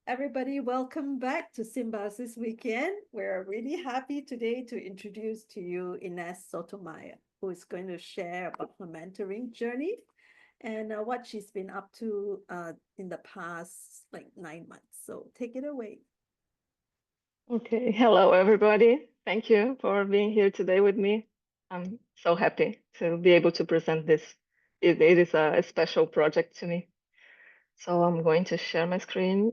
everybody. Welcome back to Symbiosis Weekend. We're really happy today to introduce to you Ines Sotomayor, who is going to share about her mentoring journey and what she's been up to in the past like 9 months. So take it away. Okay, hello everybody. Thank you for being here today with me. I'm so happy to be able to present this. It is a special project to me. So I'm going to share my screen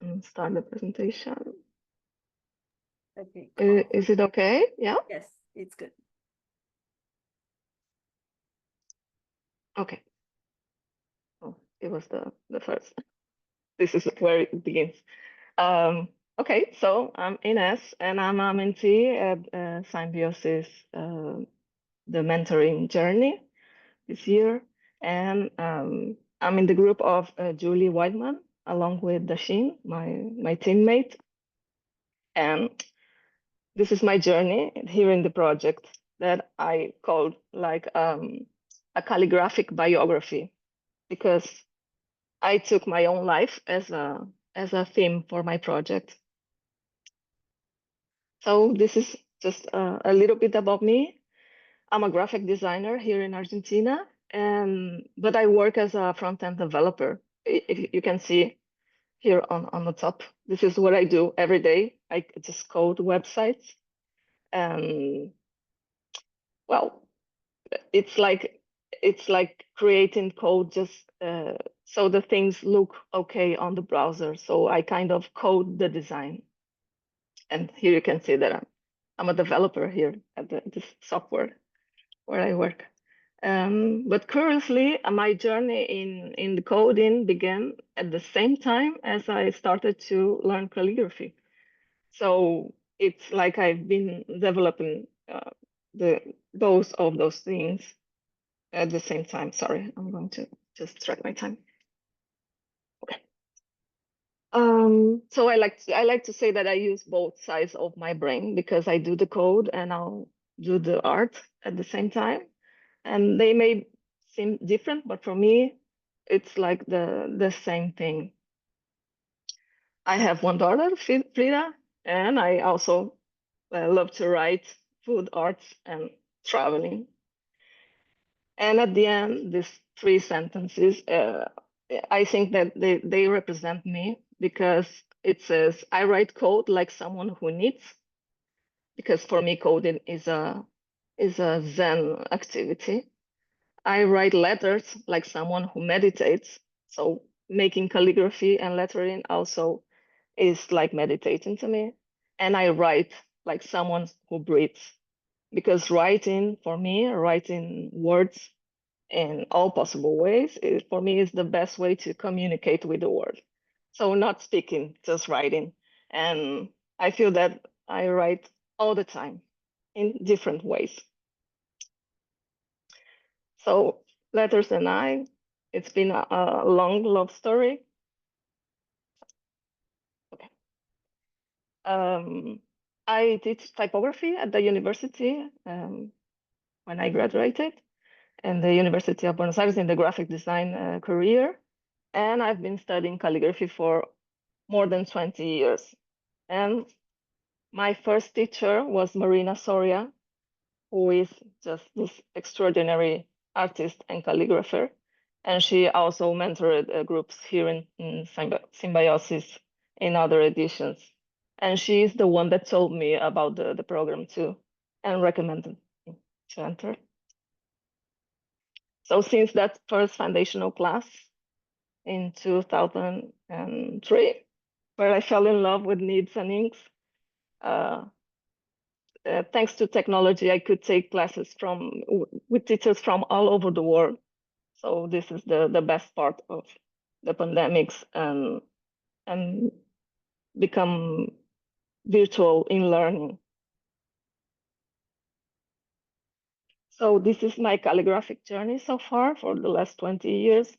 and start the presentation. Okay, cool. Is it okay? Yeah? Yes, it's good. Okay. Oh, it was the first. This is where it begins. Um, okay, so I'm Ines and I'm a mentee at Symbiosis, the mentoring journey this year. And I'm in the group of Julie Whiteman, along with Dashin, my teammate. And this is my journey here in the project that I called like a calligraphic biography, because I took my own life as a theme for my project. So this is just a little bit about me. I'm a graphic designer here in Argentina, and but I work as a front-end developer. If you can see here on the top, this is what I do every day. I just code websites, and well, it's like it's like creating code just so the things look okay on the browser. So I kind of code the design, and here you can see that I'm a developer here at this software where I work. But currently, my journey in the coding began at the same time as I started to learn calligraphy. So it's like I've been developing the both of those things at the same time. Sorry, I'm going to just track my time. Okay. So I like to say that I use both sides of my brain because I do the code and I'll do the art at the same time. And they may seem different, but for me, it's like the same thing. I have one daughter, Frida, and I also love to write food, arts, and traveling. And at the end, these three sentences, I think that they represent me because it says, I write code like someone who knits, because for me, coding is a Zen activity. I write letters like someone who meditates. So making calligraphy and lettering also is like meditating to me. And I write like someone who breathes, because writing for me, writing words in all possible ways, for me is the best way to communicate with the world. So not speaking, just writing. And I feel that I write all the time in different ways. So letters and I, it's been a long love story. Okay. Um, I did typography at the university when I graduated, and the University of Buenos Aires in the graphic design career. And I've been studying calligraphy for more than 20 years. And my first teacher was Marina Soria, who is just this extraordinary artist and calligrapher. And she also mentored groups here in Symbiosis in other editions. And she is the one that told me about the program too and recommended me to enter. So since that first foundational class in 2003, where I fell in love with nibs and inks, uh, thanks to technology, I could take classes with teachers from all over the world. So this is the best part of the pandemics, and become virtual in learning. So this is my calligraphic journey so far for the last 20 years.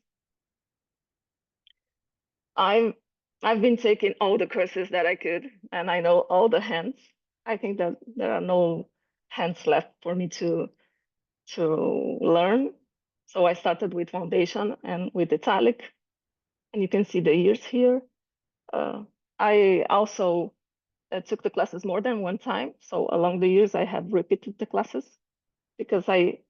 I've I've been taking all the courses that I could, and I know all the hands. I think that there are no hands left for me to learn. So I started with foundation and with italic, and you can see the years here. I also took the classes more than one time. So along the years, I have repeated the classes because I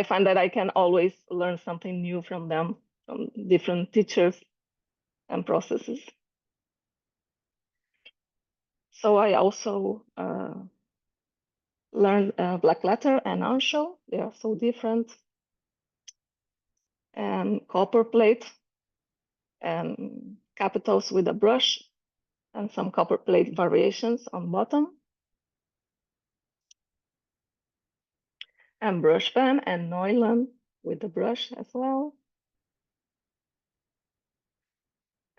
find that I can always learn something new from them, from different teachers and processes. So I also learned black letter and ancho. They are so different. And copper plate and capitals with a brush and some copper plate variations on bottom. And brush pen and Neuland with the brush as well.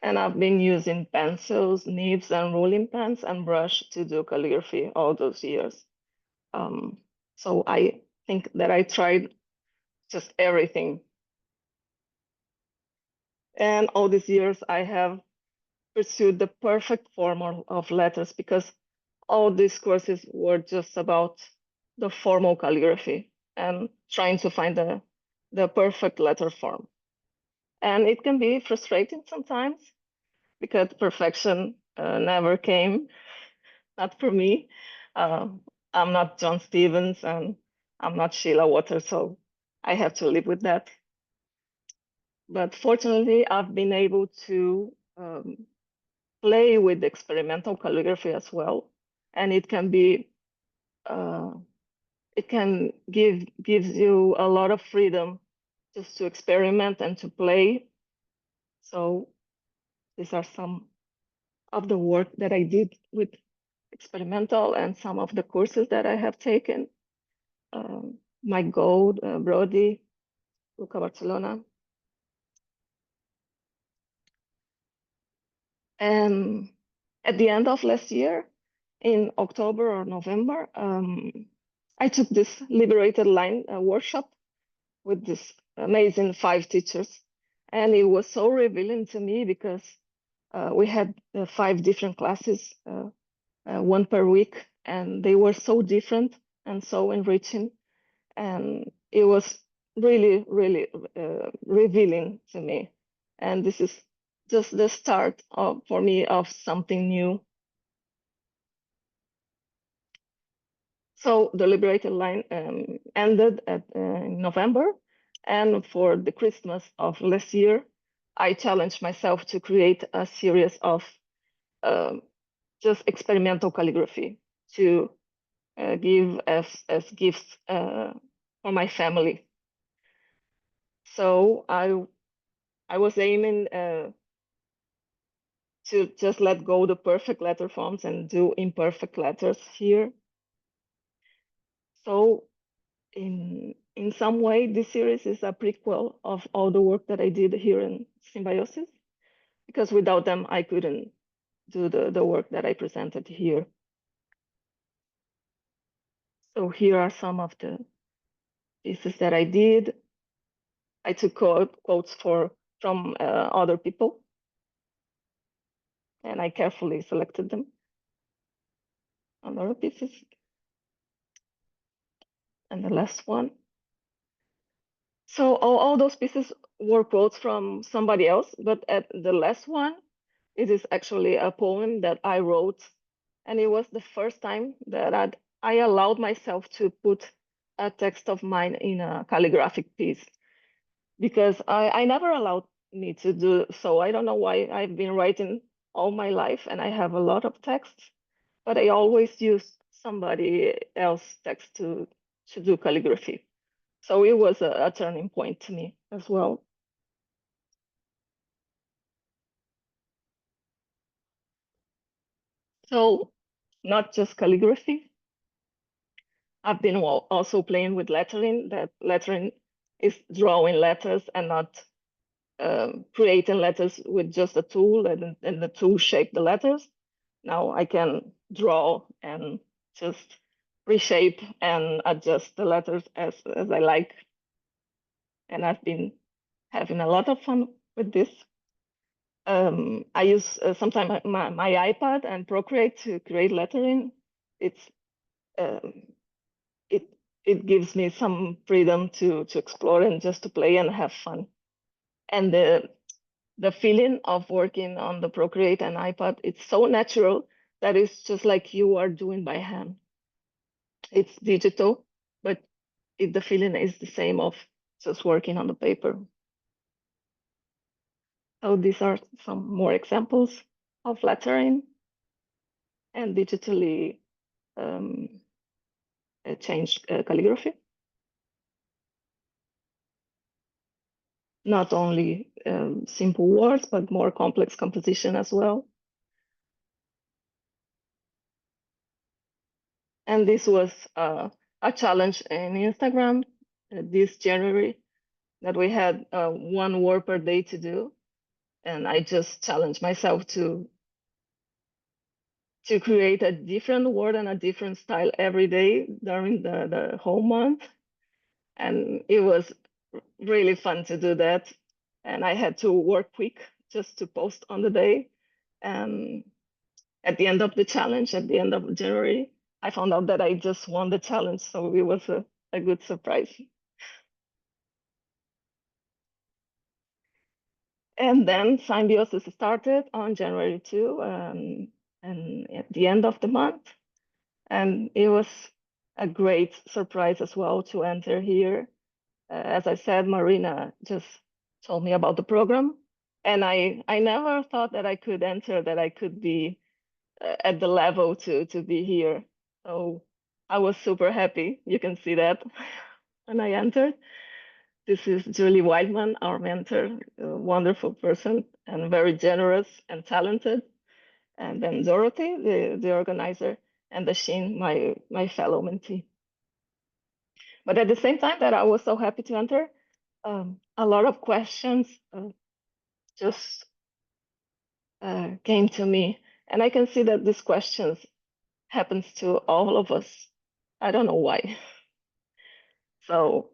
And I've been using pencils, nibs, and rolling pens and brush to do calligraphy all those years. So I think that I tried just everything. And all these years I have pursued the perfect form of letters because all these courses were just about the formal calligraphy and trying to find the perfect letter form. And it can be frustrating sometimes because perfection never came, not for me. Uh, I'm not John Stevens and I'm not Sheila Waters, so I have to live with that. But fortunately, I've been able to play with experimental calligraphy as well, and it can be it can gives you a lot of freedom just to experiment and to play. So these are some of the work that I did with experimental and some of the courses that I have taken. Mike Gold, Brody, Luca Barcelona. And at the end of last year, in October or November, I took this liberated line workshop with this amazing 5 teachers. And it was so revealing to me because we had 5 different classes, one per week, and they were so different and so enriching. And it was really, really revealing to me. And this is just the start for me of something new. So the liberated line ended in November. And for the Christmas of last year, I challenged myself to create a series of just experimental calligraphy to give as gifts for my family. So I was aiming to just let go the perfect letter forms and do imperfect letters here. So in some way, this series is a prequel of all the work that I did here in Symbiosis, because without them, I couldn't do the work that I presented here. So here are some of the pieces that I did. I took quotes from other people, and I carefully selected them. Other pieces. And the last one. So all those pieces were quotes from somebody else, but at the last one, it is actually a poem that I wrote, and it was the first time that I allowed myself to put a text of mine in a calligraphic piece, because I never allowed me to do so. I don't know why. I've been writing all my life, and I have a lot of texts, but I always use somebody else's text to do calligraphy. So it was a turning point to me as well. So not just calligraphy. I've been also playing with lettering. That lettering is drawing letters and not creating letters with just a tool and the tool shape the letters. Now I can draw and just reshape and adjust the letters as I like. And I've been having a lot of fun with this. I use sometimes my iPad and Procreate to create lettering. It's um, it it gives me some freedom to explore and just to play and have fun. And the feeling of working on the Procreate and iPad, it's so natural that it's just like you are doing by hand. It's digital, but the feeling is the same of just working on the paper. So these are some more examples of lettering and digitally um, changed calligraphy. Not only simple words, but more complex composition as well. And this was a challenge in Instagram this January that we had one word per day to do. And I just challenged myself to create a different word and a different style every day during the whole month. And it was really fun to do that. And I had to work quick just to post on the day. And at the end of the challenge, at the end of January, I found out that I just won the challenge. So it was a good surprise. And then Symbiosis started on January 2, and at the end of the month. And it was a great surprise as well to enter here. As I said, Marina just told me about the program. And I never thought that I could enter, that I could be at the level to be here. So I was super happy. You can see that when I entered. This is Julie Whiteman, our mentor, a wonderful person and very generous and talented. And then Dorothy, the organizer, and Sheen, my fellow mentee. But at the same time that I was so happy to enter, a lot of questions just came to me. And I can see that these questions happens to all of us. I don't know why. So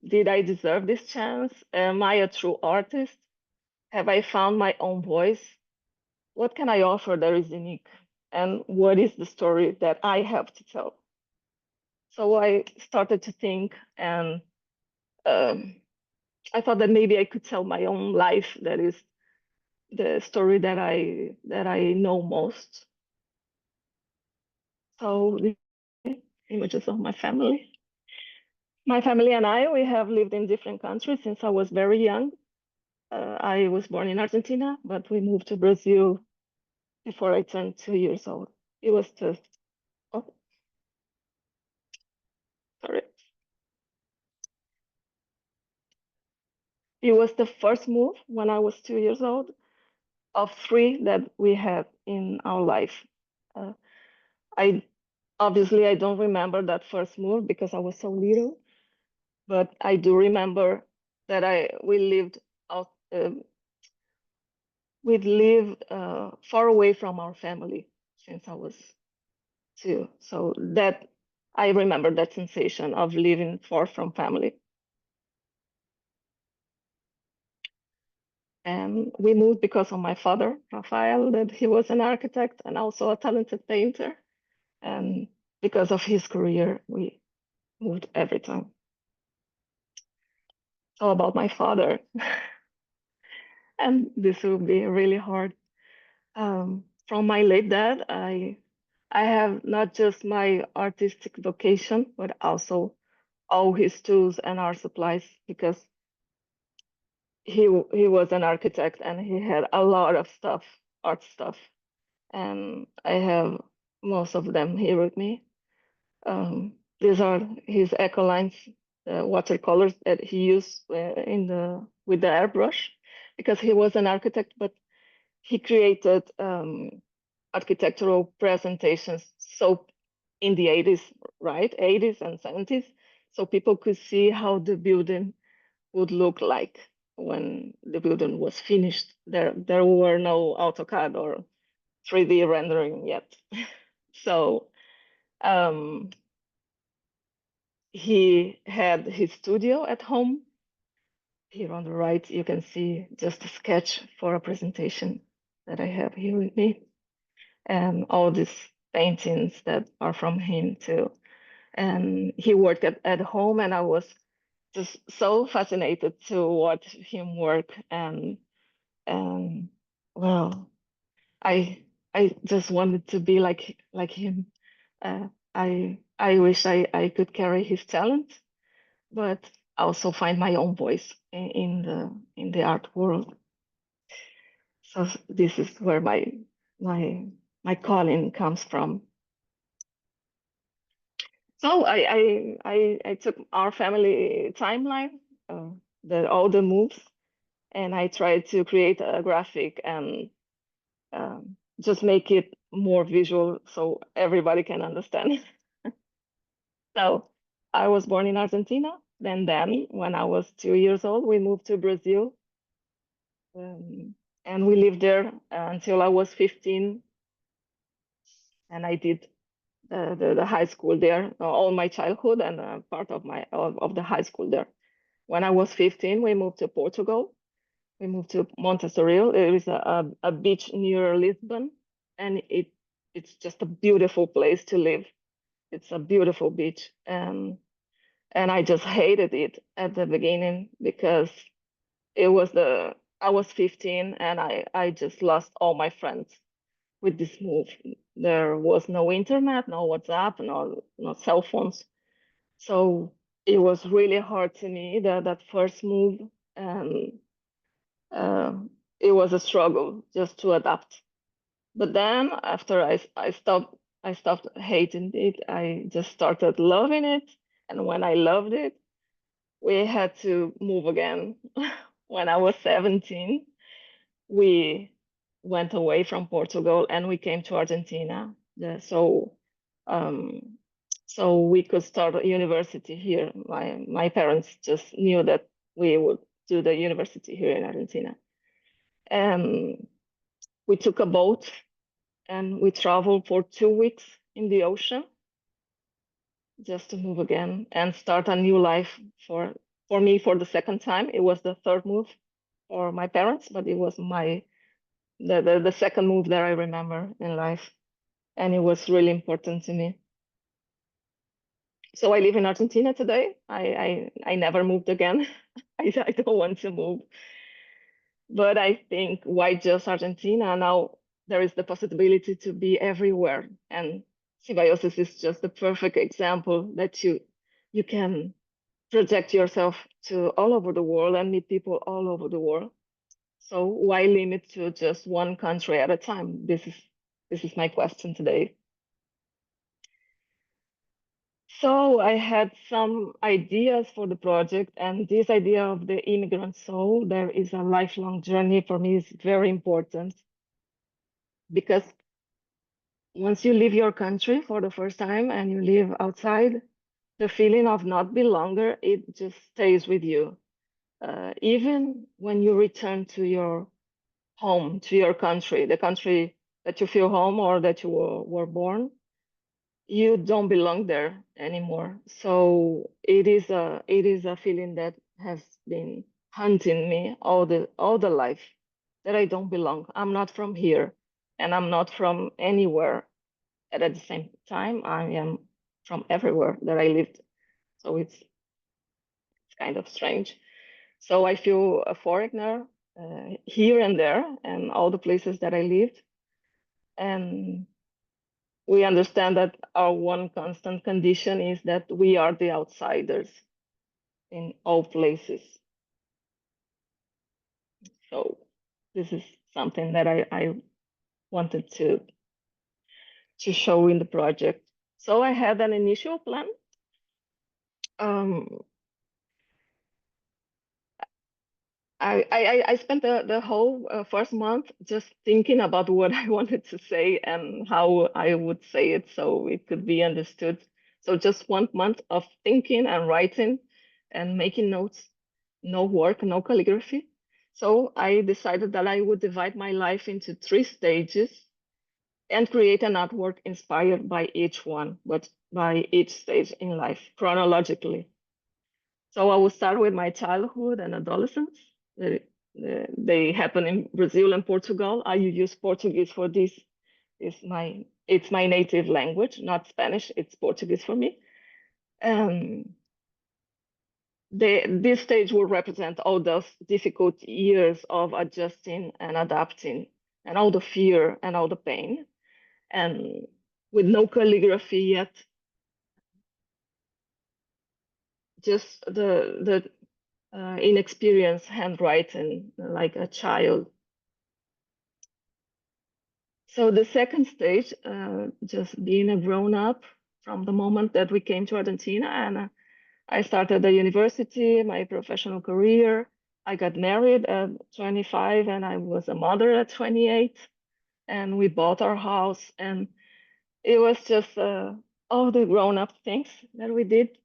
did I deserve this chance? Am I a true artist? Have I found my own voice? What can I offer that is unique? And what is the story that I have to tell? So I started to think, and um, I thought that maybe I could tell my own life. That is the story that I know most. So the images of my family. My family and I, we have lived in different countries since I was very young. I was born in Argentina, but we moved to Brazil before I turned 2 years old. It was just, oh, sorry. It was the first move when I was 2 years old of three that we had in our life. Uh, I obviously I don't remember that first move because I was so little, but I do remember that we lived out. We'd lived far away from our family since I was two. So that I remember that sensation of living far from family. And we moved because of my father, Rafael, that he was an architect and also a talented painter. And because of his career, we moved every time. So about my father, and this will be really hard. From my late dad, I have not just my artistic vocation, but also all his tools and art supplies because he was an architect and he had a lot of stuff, art stuff, and I have most of them here with me. These are his eco lines, the watercolors that he used with the airbrush, because he was an architect, but he created architectural presentations so in the 80s, right? 80s and 70s, so people could see how the building would look like when the building was finished. There were no AutoCAD or 3D rendering yet. So um, he had his studio at home. Here on the right, you can see just a sketch for a presentation that I have here with me. And all these paintings that are from him too. and he worked at home, and I was just so fascinated to watch him work. And well, I I just wanted to be like him. Uh, I wish I could carry his talent, but also find my own voice in the art world. So this is where my my calling comes from. So I took our family timeline, all the moves, and I tried to create a graphic and just make it more visual so everybody can understand. So I was born in Argentina. Then when I was 2 years old, we moved to Brazil, um, and we lived there until I was 15, and I did the high school there, all my childhood and part of the high school there. When I was 15, we moved to Portugal. We moved to Montessori. There is a beach near Lisbon, and it's just a beautiful place to live. It's a beautiful beach, and I just hated it at the beginning because it was the I was 15 and I just lost all my friends with this move. There was no internet, no WhatsApp, no cell phones. So it was really hard to me that first move, and uh, it was a struggle just to adapt. But then after I stopped hating it. I just started loving it, and when I loved it, we had to move again. When I was 17, we went away from Portugal and we came to Argentina. Um, so we could start a university here. My parents just knew that we would do the university here in Argentina. And we took a boat and we traveled for 2 weeks in the ocean just to move again and start a new life for me for the second time. It was the third move for my parents, but it was the second move that I remember in life, and it was really important to me. So I live in Argentina today. I never moved again. I don't want to move, but I think why just Argentina? Now there is the possibility to be everywhere, and Symbiosis is just the perfect example that you can project yourself to all over the world and meet people all over the world. So why limit to just one country at a time? This is my question today. So I had some ideas for the project, and this idea of the immigrant soul, there is a lifelong journey for me is very important because once you leave your country for the first time and you live outside, the feeling of not belonger, it just stays with you. Even when you return to your home, to your country, the country that you feel home or that you were born, you don't belong there anymore. So it is a feeling that has been haunting me all the life that I don't belong. I'm not from here and I'm not from anywhere. And at the same time, I am from everywhere that I lived. So it's kind of strange. So I feel a foreigner here and there and all the places that I lived. And we understand that our one constant condition is that we are the outsiders in all places. So this is something that I wanted to show in the project. So I had an initial plan. Um, I spent the whole first month just thinking about what I wanted to say and how I would say it so it could be understood. So just 1 month of thinking and writing and making notes, no work, no calligraphy. So I decided that I would divide my life into 3 stages and create an artwork inspired by each one, but by each stage in life chronologically. So I will start with my childhood and adolescence. They happen in Brazil and Portugal. I use Portuguese for this. It's my native language, not Spanish. It's Portuguese for me. Um, this stage will represent all those difficult years of adjusting and adapting, and all the fear and all the pain. And with no calligraphy yet, just the inexperienced handwriting like a child. So the second stage, just being a grown up from the moment that we came to Argentina, and I started the university, my professional career. I got married at 25 and I was a mother at 28, and we bought our house, and it was just all the grown up things that we did,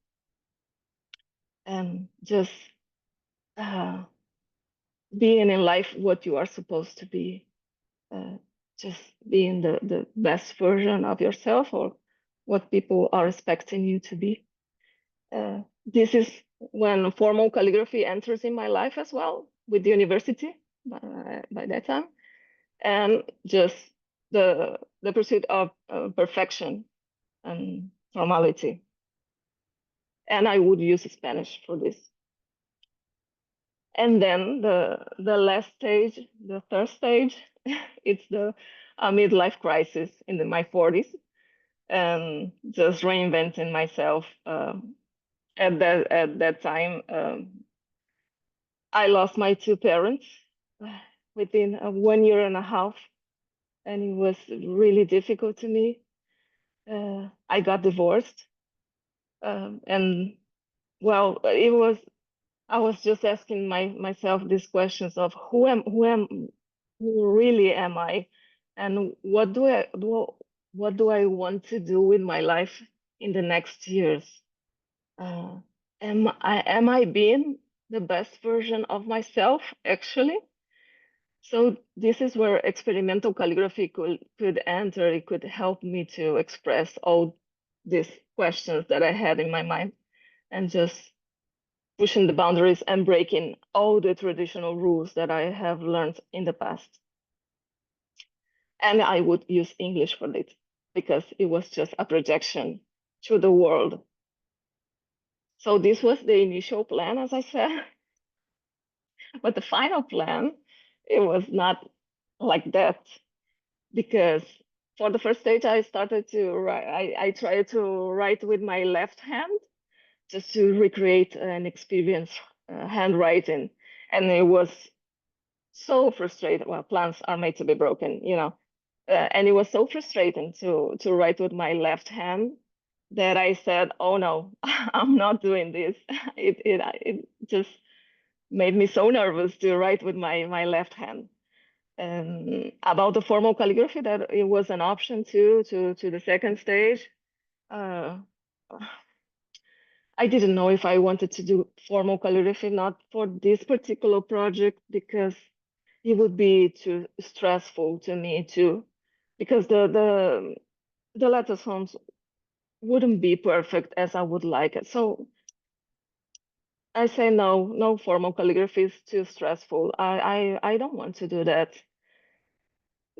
and just uh, being in life what you are supposed to be, uh, just being the best version of yourself or what people are expecting you to be. This is when formal calligraphy enters in my life as well with the university by that time, and just the pursuit of perfection and formality. And I would use Spanish for this. And then the last stage, the third stage, it's the midlife crisis in my 40s, and just reinventing myself. At that time, I lost my two parents within 1 year and a half, and it was really difficult to me. I got divorced, and well, it was. I was just asking myself these questions of who really am I, and what do I want to do with my life in the next years? Uh, am I being the best version of myself actually? So this is where experimental calligraphy could enter. It could help me to express all these questions that I had in my mind, and just pushing the boundaries and breaking all the traditional rules that I have learned in the past. And I would use English for it because it was just a projection to the world. So this was the initial plan, as I said, but the final plan, it was not like that, because for the first stage I started to write. I tried to write with my left hand just to recreate an experience handwriting, and it was so frustrating. Well, plans are made to be broken, and it was so frustrating to write with my left hand that I said, "Oh no, I'm not doing this." It just made me so nervous to write with my left hand. And about the formal calligraphy, that it was an option too to the second stage. Uh, I didn't know if I wanted to do formal calligraphy, not for this particular project, because it would be too stressful to me too, because the letter forms wouldn't be perfect as I would like it. So I say no, no formal calligraphy is too stressful. I don't want to do that.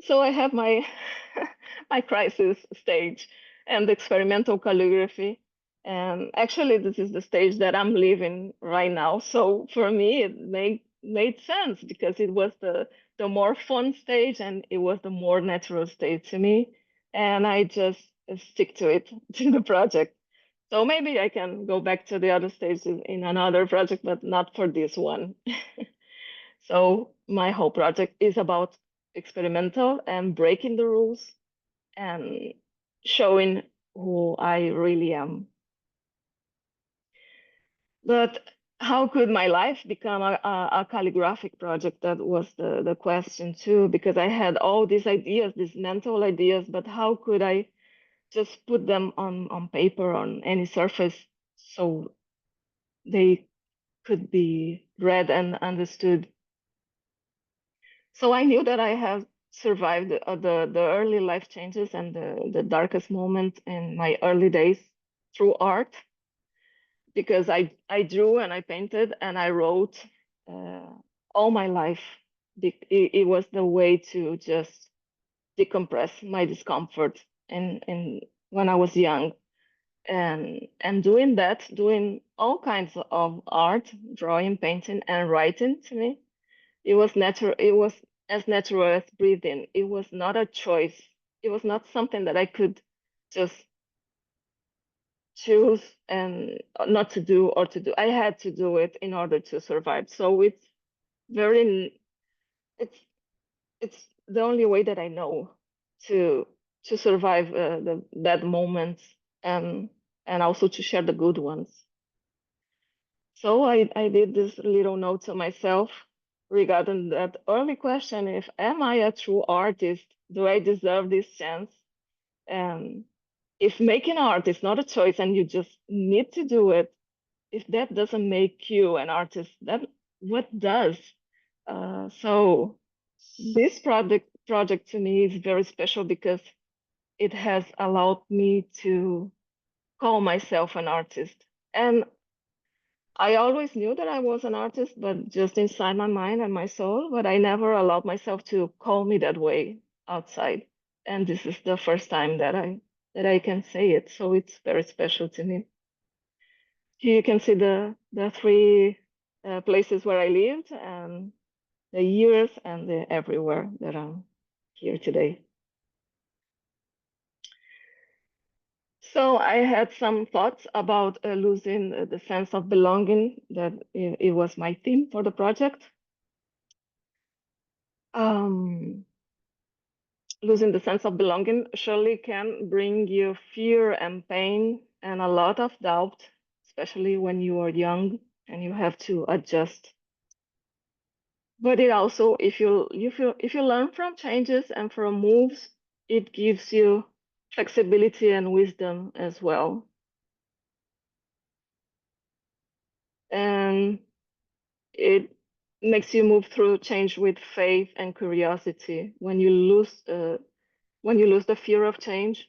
So I have my my crisis stage and experimental calligraphy. And actually, this is the stage that I'm living right now. So for me, it made sense because it was the more fun stage and it was the more natural stage to me. And I just stick to it to the project. So maybe I can go back to the other stages in another project, but not for this one. So my whole project is about experimental and breaking the rules and showing who I really am. But how could my life become a calligraphic project? That was the question too, because I had all these ideas, these mental ideas, but how could I just put them on paper, on any surface, so they could be read and understood? So I knew that I have survived the early life changes and the darkest moment in my early days through art, because I drew and I painted and I wrote uh, all my life. It was the way to just decompress my discomfort and when I was young. And doing that, doing all kinds of art, drawing, painting, and writing, to me, it was natural. It was as natural as breathing. It was not a choice. It was not something that I could just choose and not to do or to do. I had to do it in order to survive. So very it's it's the only way that I know to survive the bad moments, and also to share the good ones. So I did this little note to myself regarding that early question: if am I a true artist? Do I deserve this chance? And if making art is not a choice and you just need to do it, if that doesn't make you an artist, then what does? So this project to me is very special because it has allowed me to call myself an artist. And I always knew that I was an artist, but just inside my mind and my soul, but I never allowed myself to call me that way outside. And this is the first time that I can say it. So it's very special to me. Here you can see the three places where I lived, and the years, and the everywhere that I'm here today. So I had some thoughts about losing the sense of belonging. That it was my theme for the project. Losing the sense of belonging surely can bring you fear and pain and a lot of doubt, especially when you are young and you have to adjust. But it also, if you learn from changes and from moves, it gives you flexibility and wisdom as well. And it makes you move through change with faith and curiosity. When you lose the fear of change,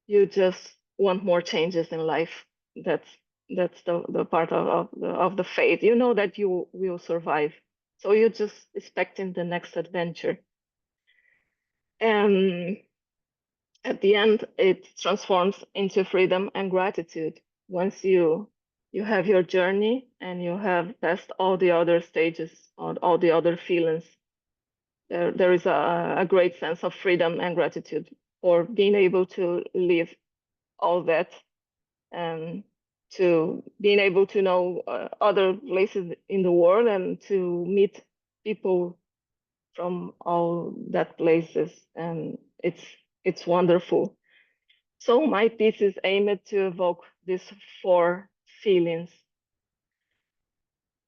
you just want more changes in life. That's the part of the faith. You know that you will survive, so you're just expecting the next adventure. And at the end, it transforms into freedom and gratitude. Once you have your journey and you have passed all the other stages, all the other feelings, there is a great sense of freedom and gratitude for being able to live all that, and to being able to know other places in the world and to meet people from all that places, and it's wonderful. So my piece is aimed to evoke these four feelings.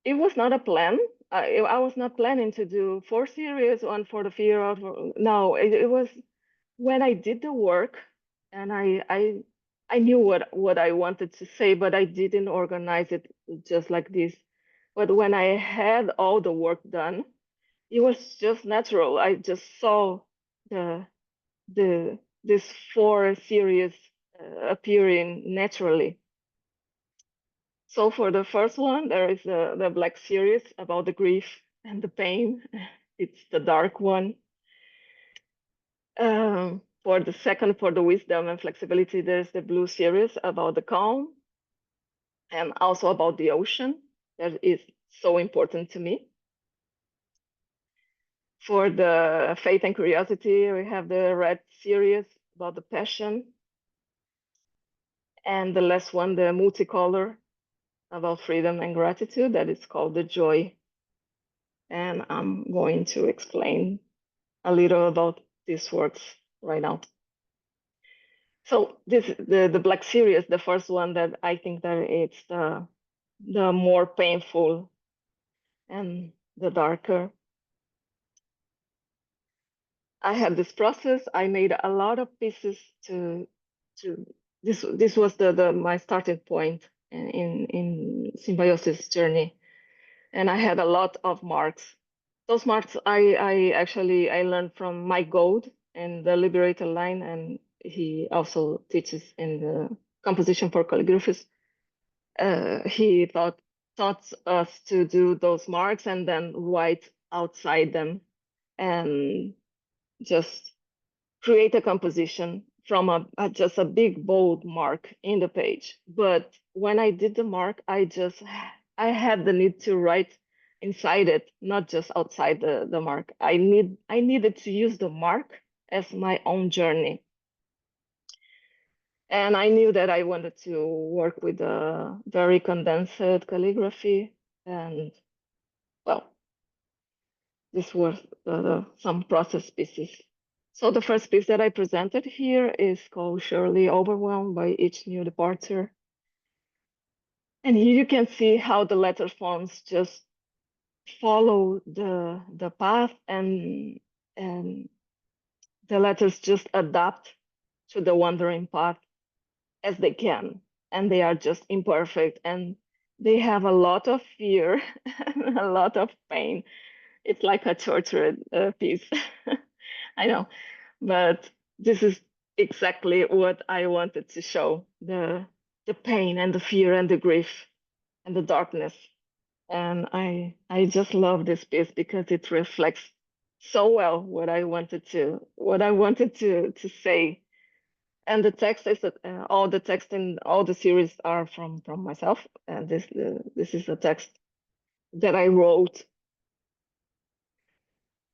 It was not a plan. I was not planning to do four series, one for the fear of. No, it was when I did the work, and I knew what I wanted to say, but I didn't organize it just like this. But when I had all the work done, it was just natural. I just saw the this four series appearing naturally. So for the first one, there is the Black series about the grief and the pain. It's the dark one. For the second, for the wisdom and flexibility, there's the Blue series about the calm, and also about the ocean. That is so important to me. For the faith and curiosity, we have the Red series about the passion. And the last one, the multicolor, about freedom and gratitude, that is called the joy. And I'm going to explain a little about these works right now. So the Black series, the first one, that I think that it's the more painful and the darker. I had this process. I made a lot of pieces to this was the my starting point in Symbiosis journey, and I had a lot of marks. Those marks I actually I learned from Mike Gold in the Liberator line, and he also teaches in the composition for calligraphies. He taught us to do those marks and then write outside them, and just create a composition from just a big bold mark in the page. But when I did the mark, I had the need to write inside it, not just outside the mark. I needed to use the mark as my own journey. And I knew that I wanted to work with a very condensed calligraphy. And well, this was some process pieces. So the first piece that I presented here is called Surely Overwhelmed by Each New Departure. And here you can see how the letter forms just follow the path, and the letters just adapt to the wandering path as they can. And they are just imperfect, and they have a lot of fear and a lot of pain. It's like a tortured piece. I know, but this is exactly what I wanted to show, the pain and the fear and the grief and the darkness. And I just love this piece because it reflects so well what I wanted to say. And the text is all the text in all the series are from myself, and this is a text that I wrote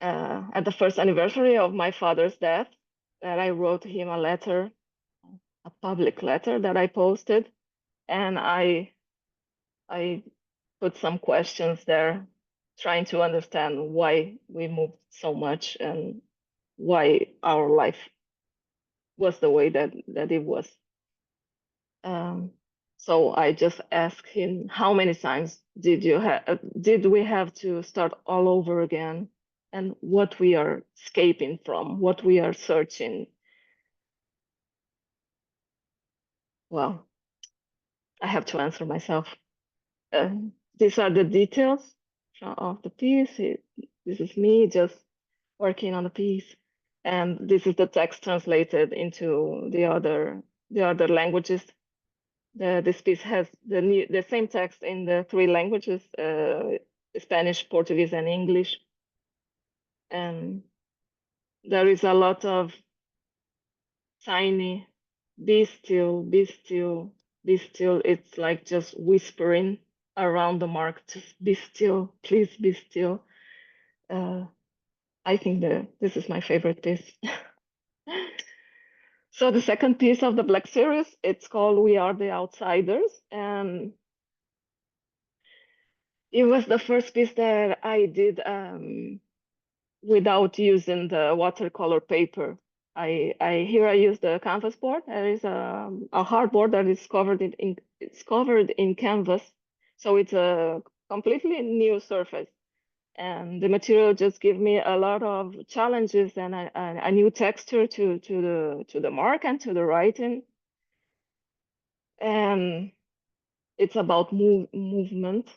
at the first anniversary of my father's death. That I wrote him a letter, a public letter that I posted, and I put some questions there, trying to understand why we moved so much and why our life was the way that it was. Um, so I just asked him, how many times did we have to start all over again, and what we are escaping from, what we are searching. Well, I have to answer myself. Uh, these are the details of the piece. This is me just working on the piece, and this is the text translated into the other languages. This piece has the same text in the three languages: Spanish, Portuguese, and English. And there is a lot of tiny "be still, be still, be still." It's like just whispering around the mark. Just be still, please be still. Uh, I think this is my favorite piece. So the second piece of the Black series, it's called "We Are the Outsiders," and it was the first piece that I did without using the watercolor paper. I use the canvas board. There is a hardboard that is covered it's covered in canvas, so it's a completely new surface. And the material just give me a lot of challenges and a new texture to the mark and to the writing. And it's about movement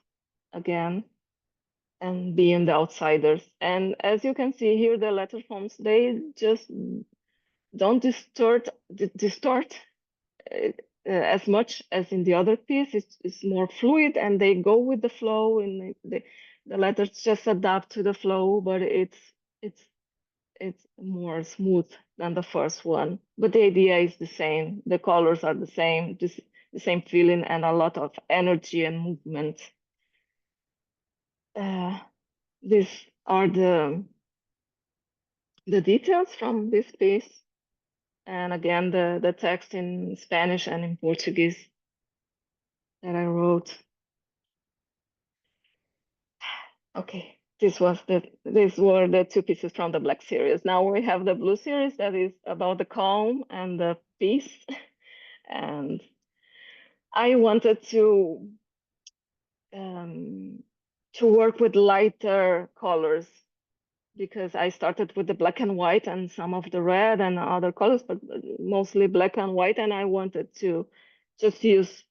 again, and being the outsiders. And as you can see here, the letter forms, they just don't distort uh, as much as in the other piece. It's more fluid, and they go with the flow, and the letters just adapt to the flow, but it's it's more smooth than the first one. But the idea is the same. The colors are the same, just the same feeling, and a lot of energy and movement. Uh, these are the details from this piece. And again, the text in Spanish and in Portuguese that I wrote. Okay, these were the two pieces from the Black series. Now we have the Blue series that is about the calm and the peace. And I wanted um, to work with lighter colors because I started with the black and white and some of the red and other colors, but mostly black and white. And I wanted to just use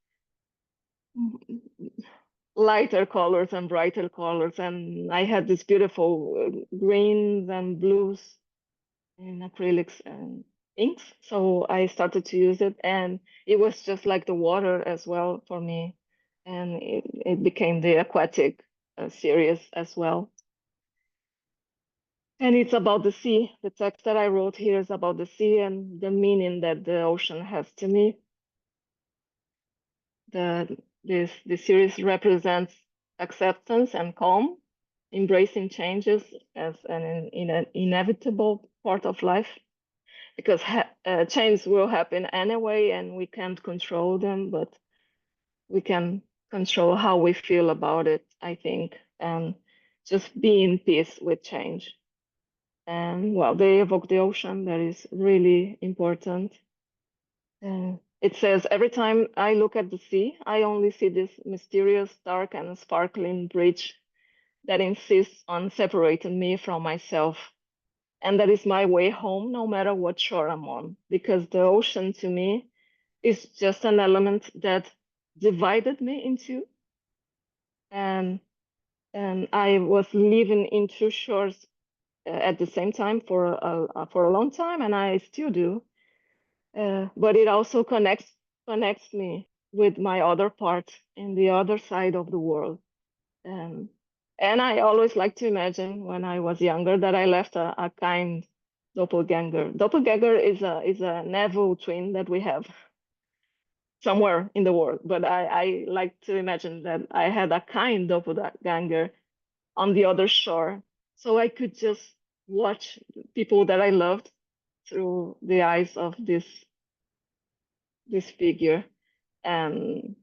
lighter colors and brighter colors. And I had these beautiful greens and blues in acrylics and inks. So I started to use it, and it was just like the water as well for me. And it became the aquatic series as well. And it's about the sea. The text that I wrote here is about the sea and the meaning that the ocean has to me. This series represents acceptance and calm, embracing changes as an inevitable part of life, because change will happen anyway, and we can't control them, but we can control how we feel about it, I think, and just be in peace with change. And well, they evoke the ocean, that is really important. It says, every time I look at the sea, I only see this mysterious, dark, and sparkling bridge that insists on separating me from myself. And that is my way home, no matter what shore I'm on, because the ocean to me is just an element that divided me in two. And and I was living in two shores at the same time for a long time, and I still do. But it also connects me with my other part in the other side of the world. Um, and I always like to imagine when I was younger that I left a kind doppelganger. Doppelganger is a neville twin that we have somewhere in the world, but I like to imagine that I had a kind doppelganger on the other shore, so I could just watch people that I loved through the eyes of this figure, and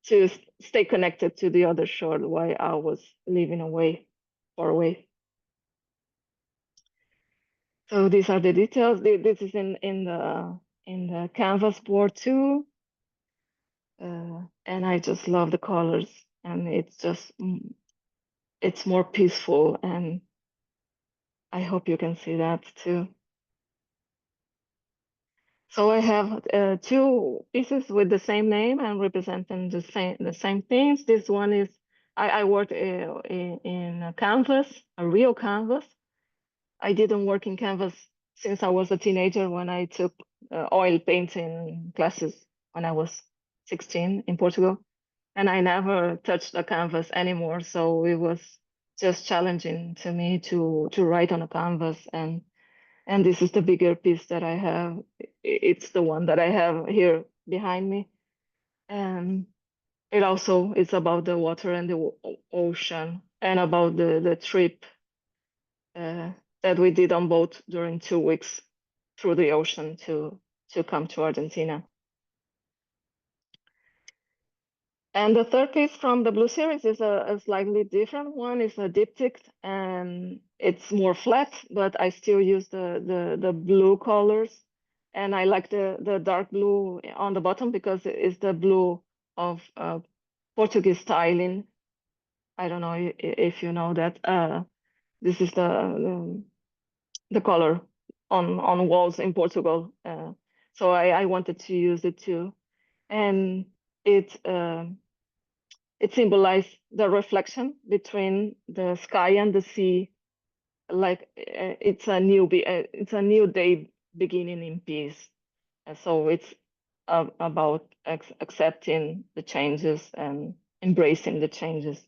to stay connected to the other shore while I was living away, far away. So these are the details. This is in the canvas board too, and I just love the colors, and it's more peaceful, and I hope you can see that too. So I have two pieces with the same name and representing the same things. This one is I worked in a canvas, a real canvas. I didn't work in canvas since I was a teenager when I took oil painting classes when I was 16 in Portugal, and I never touched a canvas anymore. So it was just challenging to me to write on a canvas, and this is the bigger piece that I have. It's the one that I have here behind me. And it also is about the water and the ocean, and about the trip uh, that we did on boat during 2 weeks through the ocean to come to Argentina. And the third piece from the blue series is a slightly different one. It's a diptych, and it's more flat, but I still use the blue colors. And I like the dark blue on the bottom because it's the blue of Portuguese styling. I don't know if you know that. This is the color on walls in Portugal. So I wanted to use it too. And it it symbolized the reflection between the sky and the sea, like it's a new day beginning in peace. And so it's about accepting the changes and embracing the changes.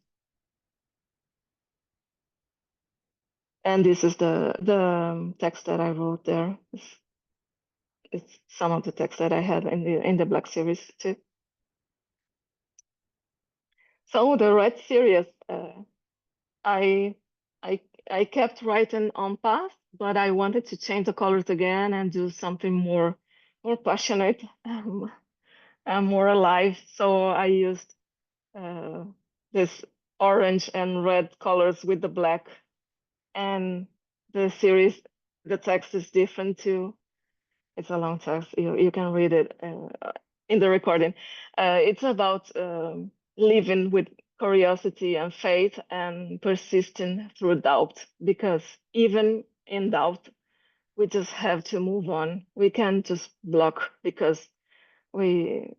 And this is the text that I wrote there. It's some of the text that I had in the Black series too. So the red series, I I I kept writing on past, but I wanted to change the colors again and do something more passionate, and more alive. So I used uh, this orange and red colors with the black, and the series, the text is different too. It's a long text. You can read it in the recording. It's about living with curiosity and faith and persisting through doubt. Because even in doubt, we just have to move on. We can't just block because we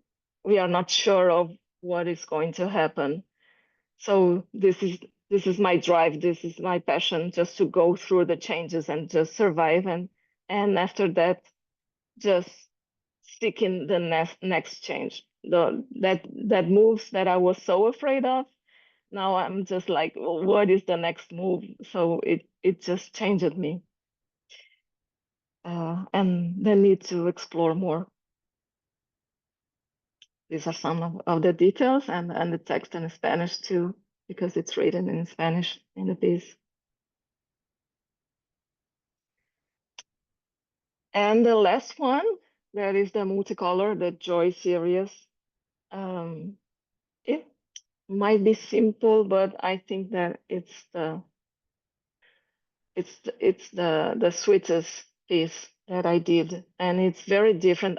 we are not sure of what is going to happen. So this is my drive. This is my passion, just to go through the changes and just survive, and after that just seeking the next change, that moves that I was so afraid of, now I'm just like, "Well, what is the next move?" So it just changed me, and the need to explore more. These are some of the details, and the text in Spanish too, because it's written in Spanish in the piece. And the last one, that is the multicolor, the Joy series. It might be simple, but I think that it's the sweetest piece that I did, and it's very different.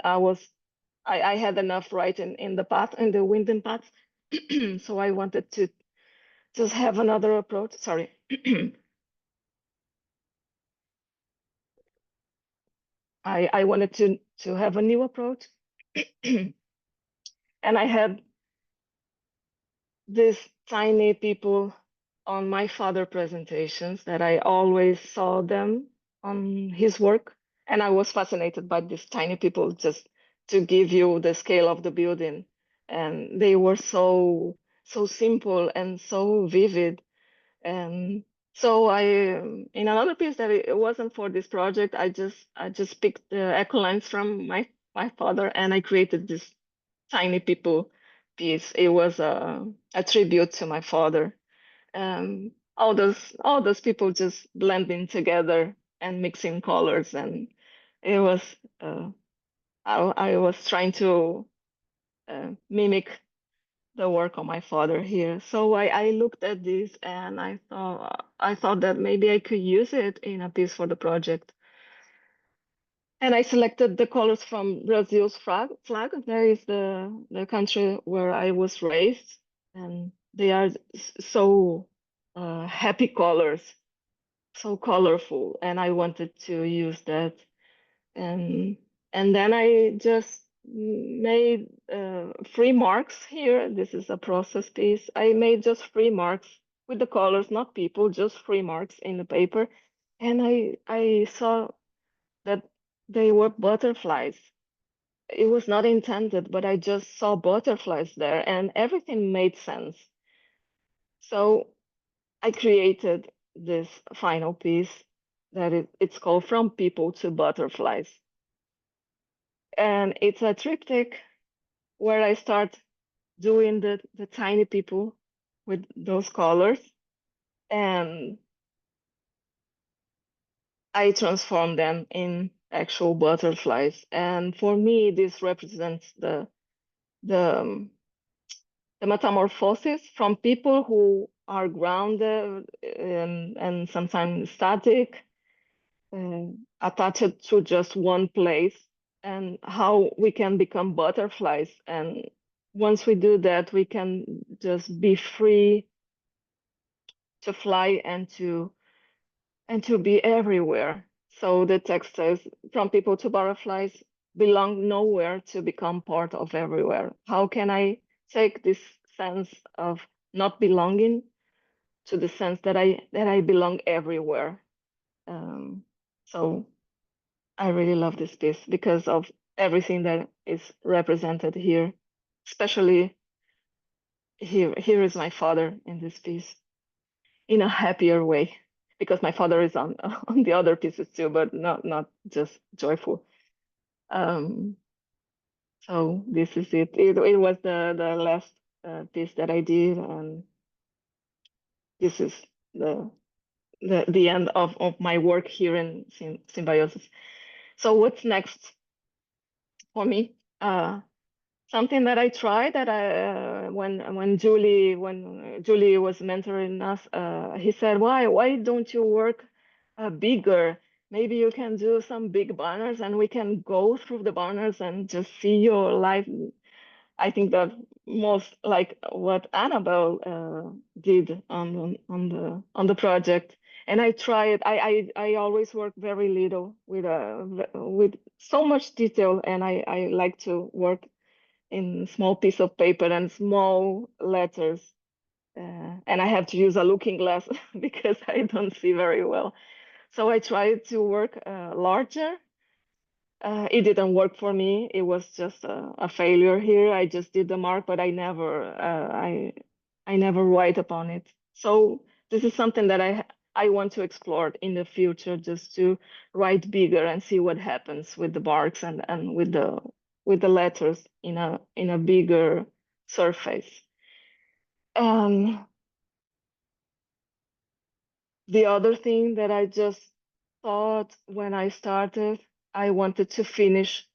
I had enough writing in the path in the winding path, so I wanted to just have another approach. Sorry. I wanted to have a new approach, and I had these tiny people on my father presentations that I always saw them on his work, and I was fascinated by these tiny people just to give you the scale of the building, and they were so simple and so vivid. And so in another piece that it wasn't for this project, I just picked the echo lines from my father, and I created this tiny people piece. It was a tribute to my father. All those people just blending together and mixing colors, and it was uh, I was trying to mimic the work of my father here. So I looked at this, and I thought that maybe I could use it in a piece for the project. And I selected the colors from Brazil's flag. That is the country where I was raised, and they are so happy colors, so colorful, and I wanted to use that. And and then I just made free marks here. This is a process piece. I made just free marks with the colors, not people, just free marks in the paper. And I saw that they were butterflies. It was not intended, but I just saw butterflies there, and everything made sense. So I created this final piece that it's called From People to Butterflies. And it's a triptych where I start doing the tiny people with those colors, and I transform them in actual butterflies. And for me, this represents the the metamorphosis from people who are grounded and sometimes static, uh, attached to just one place, and how we can become butterflies. And once we do that, we can just be free to fly and to be everywhere. So the text says, from people to butterflies, belong nowhere to become part of everywhere. How can I take this sense of not belonging to the sense that I belong everywhere? Um, so I really love this piece because of everything that is represented here. Especially here is my father in this piece in a happier way, because my father is on on the other pieces too, but not just joyful. Um, so this is it. It was the last piece that I did, and this is the the end of my work here in Symbiosis. So what's next for me? Something that I tried, that I when Julie was mentoring us, he said, why don't you work bigger? Maybe you can do some big banners, and we can go through the banners and just see your life. I think that most like what Annabelle did on the project. And I tried. I always work very little with so much detail, and I like to work in small piece of paper and small letters. And I have to use a looking glass because I don't see very well. So I tried to work larger. It didn't work for me. It was just a failure here. I just did the mark, but I never, I never write upon it. So this is something that I want to explore in the future, just to write bigger and see what happens with the barks and with the letters in a bigger surface. And the other thing that I just thought when I started, I wanted to finish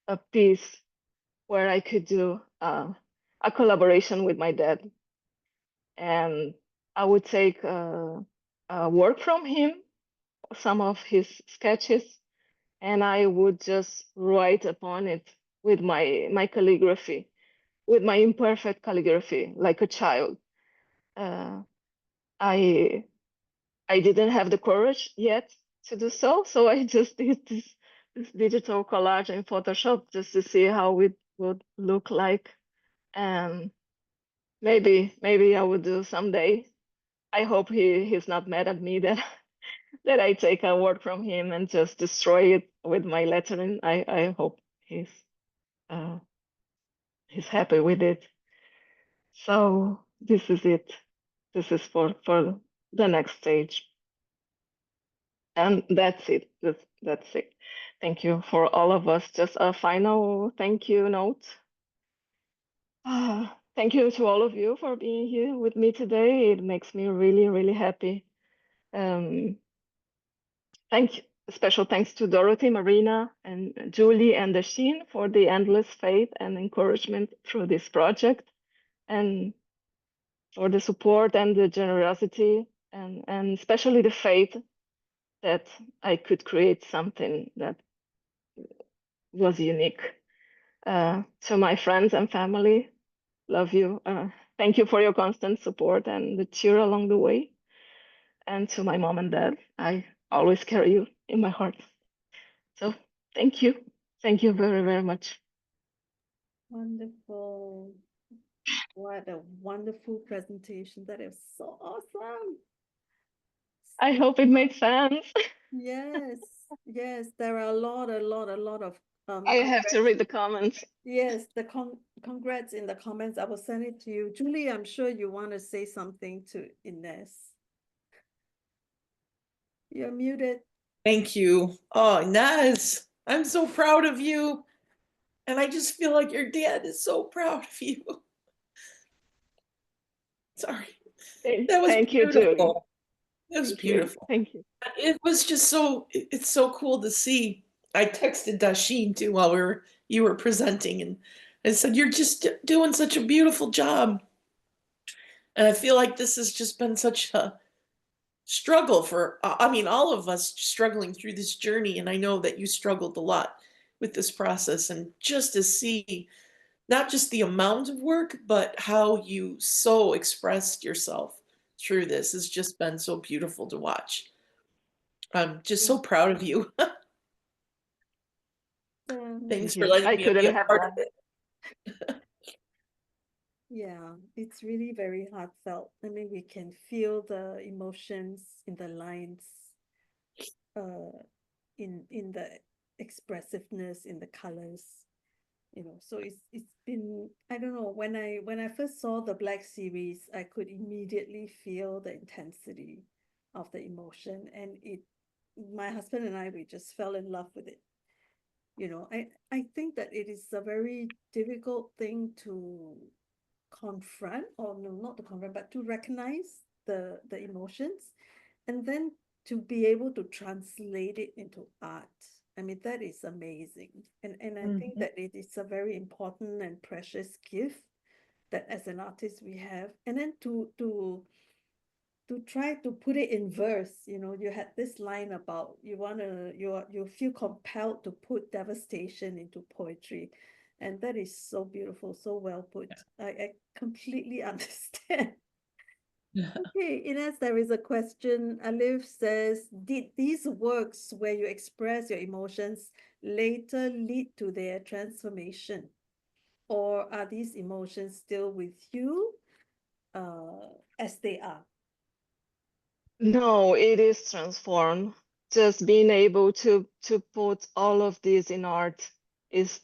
a piece where I could do a collaboration with my dad, and I would take work from him, some of his sketches, and I would just write upon it with my calligraphy, with my imperfect calligraphy, like a child. Uh, I I didn't have the courage yet to do so, so I just did this digital collage in Photoshop just to see how it would look like, and maybe I would do someday. I hope he's not mad at me that that I take a word from him and just destroy it with my lettering. I hope uh, he's happy with it. So this is it. This is for the next stage. And that's it. That's it. Thank you for all of us. Just a final thank you note. Thank you to all of you for being here with me today. It makes me really, really happy. Um, thank you. Special thanks to Dorothy, Marina, and Julie and Dasheen for the endless faith and encouragement through this project, and for the support and the generosity, and especially the faith that I could create something that was unique. To my friends and family, love you. Thank you for your constant support and the cheer along the way. And to my mom and dad, I always carry you in my heart. So thank you. Thank you very, very much. Wonderful. What a wonderful presentation. That is so awesome. I hope it made sense. Yes, yes, there are a lot of I have to congrats. read the comments. Yes, the congrats in the comments. I will send it to you. Julie, I'm sure you want to say something to Ines. You're muted. Thank you. Oh, Ines, I'm so proud of you. And I just feel like your dad is so proud of you. Sorry. That was Thank you, Julie. beautiful. It was Thank you. beautiful. Thank you. It was just it's so cool to see. I texted Dasheen too while you were presenting, and I said, "You're just doing such a beautiful job." And I feel like this has just been such a struggle for, I mean, all of us struggling through this journey. And I know that you struggled a lot with this process. And just to see not just the amount of work, but how you so expressed yourself through this has just been so beautiful to watch. I'm just so proud of you. Thanks Thank for you. letting I me be couldn't a have part of done. it. Yeah, it's really very heartfelt. I mean, we can feel the emotions in the lines, uh, in the expressiveness, in the colors. So it's been, I don't know, when I first saw the Black series, I could immediately feel the intensity of the emotion, and my husband and I, we just fell in love with it. I think that it is a very difficult thing to confront, or no, not to confront, but to recognize the emotions, and then to be able to translate it into art. I mean, that is amazing. And I think Mhm. that it is a very important and precious gift that as an artist we have. And then to try to put it in verse, you had this line about you feel compelled to put devastation into poetry. And that is so beautiful, so well put. I completely understand. Okay, Ines, there is a question. Alif says, did these works where you express your emotions later lead to their transformation? Or are these emotions still with you as they are? No, it is transformed. Just being able to put all of this in art is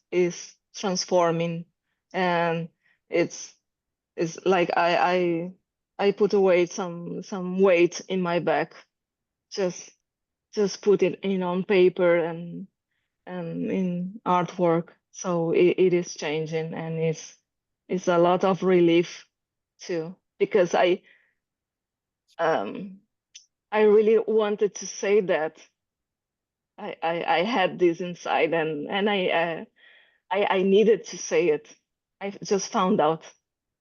transforming, and it's like I put away some weight in my back. Just just put it in on paper and in artwork. So it is changing, and it's a lot of relief too, because um I really wanted to say that I had this inside, and I needed to say it. I just found out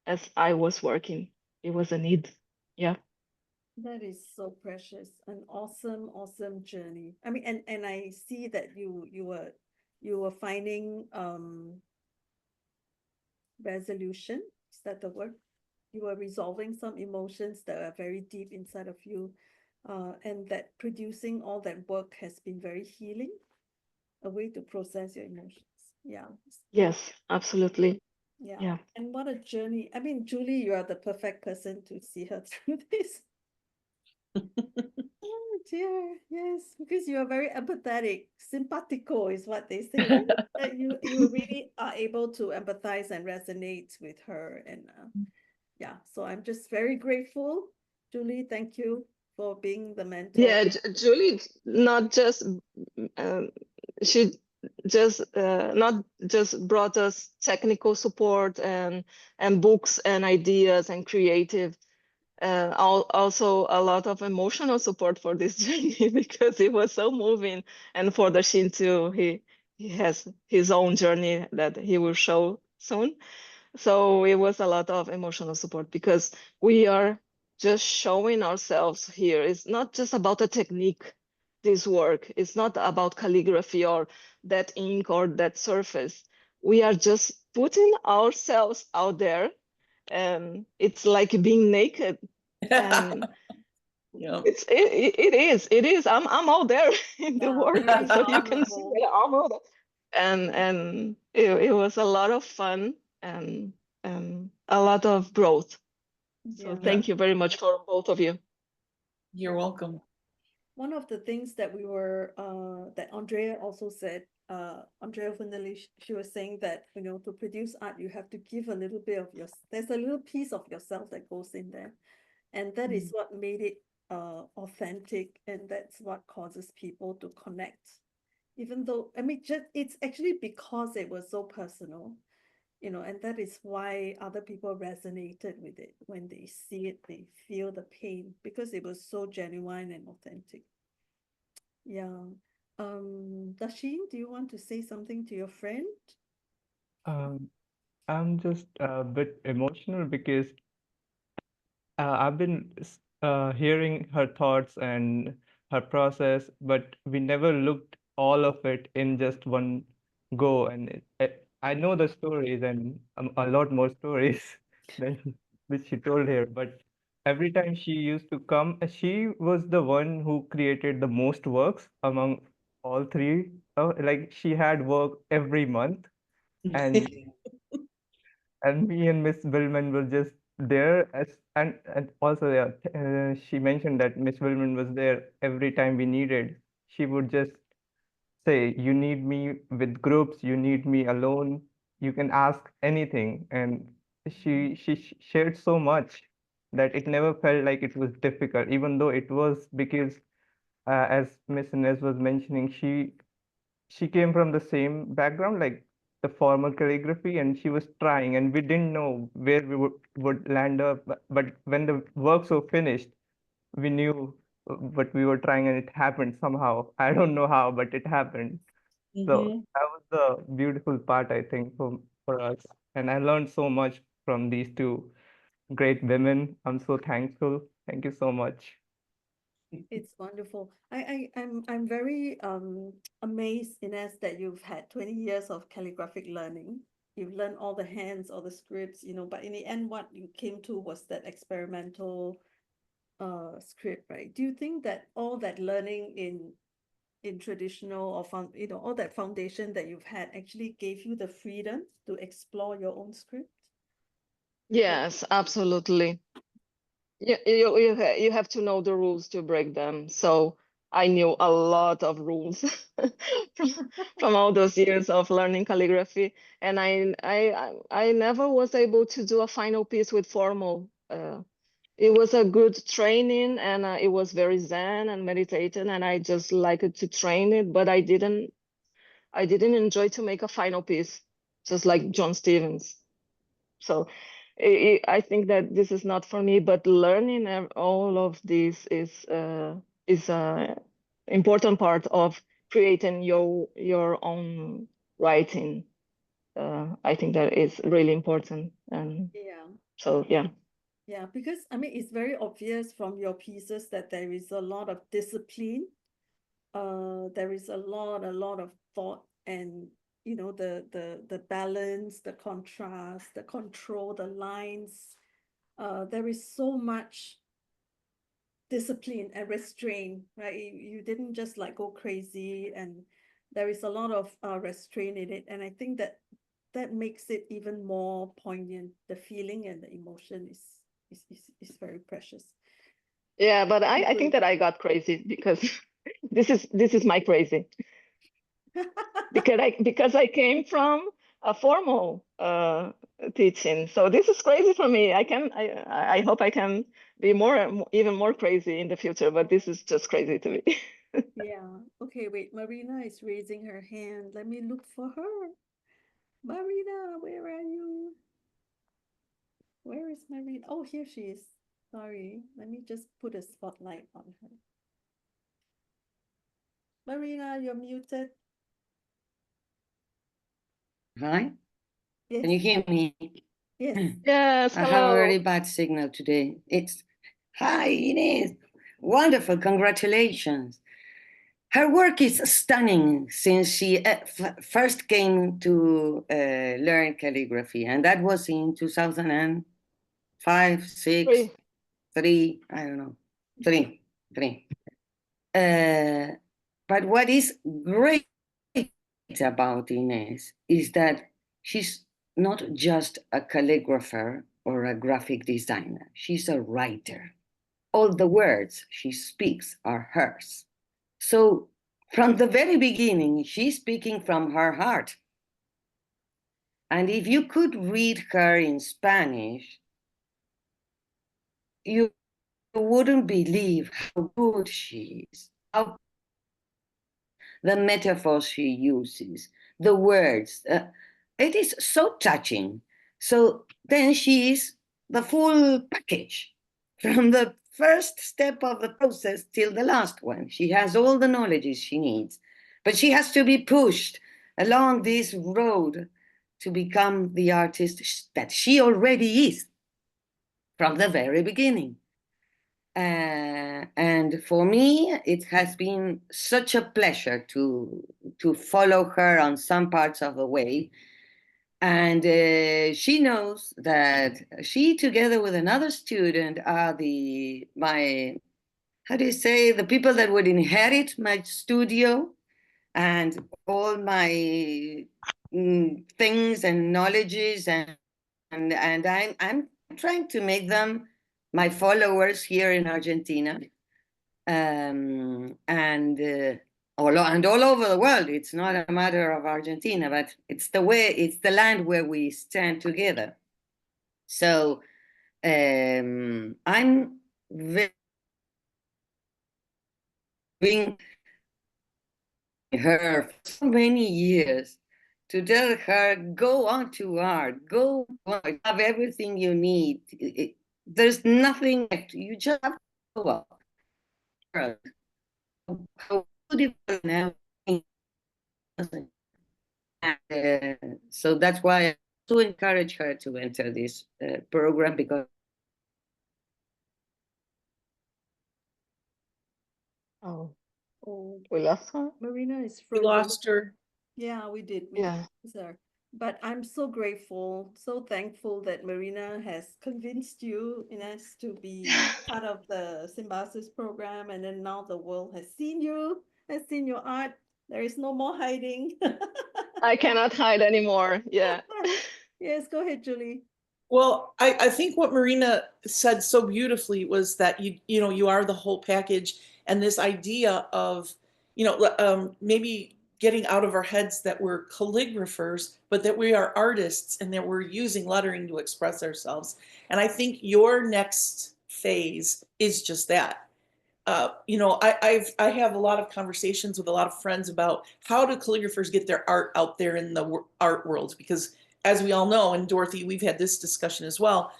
as I was working. It was a need. Yeah. That is so precious. An awesome, awesome journey. I mean, and I see that you were finding resolution. Is that the word? You were resolving some emotions that are very deep inside of you. And that producing all that work has been very healing, a way to process your emotions. Yeah. Yes, absolutely. Yeah. Yeah. And what a journey. I mean, Julie, you are the perfect person to see her through this. Oh dear, yes, because you are very empathetic. Simpatico is what they say, right? That you really are able to empathize and resonate with her. And yeah, so I'm just very grateful. Julie, thank you for being the mentor. Yeah, Julie not just um, she just not just brought us technical support and books and ideas and creative, also a lot of emotional support for this journey because it was so moving. And for the Shin too, he has his own journey that he will show soon. So it was a lot of emotional support because we are just showing ourselves here. It's not just about a technique, this work. It's not about calligraphy or that ink or that surface. We are just putting ourselves out there, and it's like being naked. And Yeah. it is. I'm out there in the Yeah, work, very so you can see vulnerable. that I'm out there. And it was a lot of fun and a lot of growth. So Yeah. Yeah. thank you very much for both of you. You're welcome. One of the things that we were that Andrea also said, Andrea Vanelli, she was saying that, to produce art, you have to give a little bit of there's a little piece of yourself that goes in there. And that is what made it authentic, and that's what causes people to connect. Even though, I mean, just it's actually because it was so personal, and that is why other people resonated with it. When they see it, they feel the pain because it was so genuine and authentic. Yeah. Dashin, do you want to say something to your friend? Um, I'm just a bit emotional because I've been hearing her thoughts and her process, but we never looked all of it in just one go. And I know the stories and a lot more stories than which she told here. But every time she used to come, she was the one who created the most works among all three. Like she had work every month, and me and Miss Billman were just there and also yeah, she mentioned that Miss Billman was there every time we needed. She would just say, "You need me with groups, you need me alone, you can ask anything." And she shared so much that it never felt like it was difficult, even though it was because as Miss Inez was mentioning, she came from the same background, like the formal calligraphy, and she was trying, and we didn't know where we would land up. But when the works were finished, we knew what we were trying, and it happened somehow. I don't know how, but it happened. So Hmm. that was the beautiful part, I think, for us. And I learned so much from these two great women. I'm so thankful. Thank you so much. It's wonderful. I'm very amazed, Ines, that you've had 20 years of calligraphic learning. You've learned all the hands, all the scripts, but in the end, what you came to was that experimental script, right? Do you think that all that learning in traditional or all that foundation that you've had actually gave you the freedom to explore your own script? Like, Yes, absolutely. You have to know the rules to break them. So I knew a lot of rules from all those years of learning calligraphy, and I never was able to do a final piece with formal. it was a good training, and it was very zen and meditating, and I just liked to train it, but I didn't enjoy to make a final piece, just like John Stevens. So I think that this is not for me, but learning all of this is a important part of creating your own writing. I think that is really important, and Yeah. so yeah. Yeah, because I mean, it's very obvious from your pieces that there is a lot of discipline. There is a lot of thought, and the balance, the contrast, the control, the lines. There is so much discipline and restraint, right? You didn't just like go crazy, and there is a lot of restraint in it, and I think that makes it even more poignant. The feeling and the emotion is very precious. Yeah, but I Good. think that I got crazy because this is my crazy, because I came from a formal teaching. So this is crazy for me. I hope I can be even more crazy in the future, but this is just crazy to me. Yeah. Okay, wait. Marina is raising her hand. Let me look for her. Marina, where are you? Where is Marina? Oh, here she is. Sorry. Let me just put a spotlight on her. Marina, you're muted. Hi, Yes. can you hear me? Yes. Yes, I have a hello. very bad signal today. Hi, Ines. Wonderful, congratulations. Her work is stunning since she first came to learn calligraphy, and that was in 2005, 6, Three. 3, I don't know, 3. But what is great about Ines is that she's not just a calligrapher or a graphic designer, she's a writer. All the words she speaks are hers. So from the very beginning, she's speaking from her heart. And if you could read her in Spanish, you wouldn't believe how good she is, how the metaphors she uses, the words. It is so touching. So then she is the full package from the first step of the process till the last one. She has all the knowledges she needs, but she has to be pushed along this road to become the artist that she already is from the very beginning. And for me, it has been such a pleasure to follow her on some parts of the way. And she knows that she, together with another student, are how do you say, the people that would inherit my studio and all my things and knowledges, and I'm trying to make them my followers here in Argentina, and all over the world. It's not a matter of Argentina, but it's the land where we stand together. So I'm very being her for so many years to tell her, go on to art, go on, have everything you need. There's nothing left. You just have to go up. How beautiful and everything. So that's why I to encourage her to enter this program, because Oh, Oh, we lost her. Marina is We frozen. lost her. Yeah, we did. Yeah. Sir. But I'm so grateful, so thankful that Marina has convinced you, Ines, to be part of the Symbiosis program. And then now the world has seen you, has seen your art. There is no more hiding. I cannot hide anymore. Yeah. Yes, go ahead, Julie. Well, I think what Marina said so beautifully was that you are the whole package, and this idea of maybe getting out of our heads that we're calligraphers, but that we are artists and that we're using lettering to express ourselves. And I think your next phase is just that. You know, I have a lot of conversations with a lot of friends about how do calligraphers get their art out there in the art world, because as we all know, and Dorothy, we've had this discussion as well,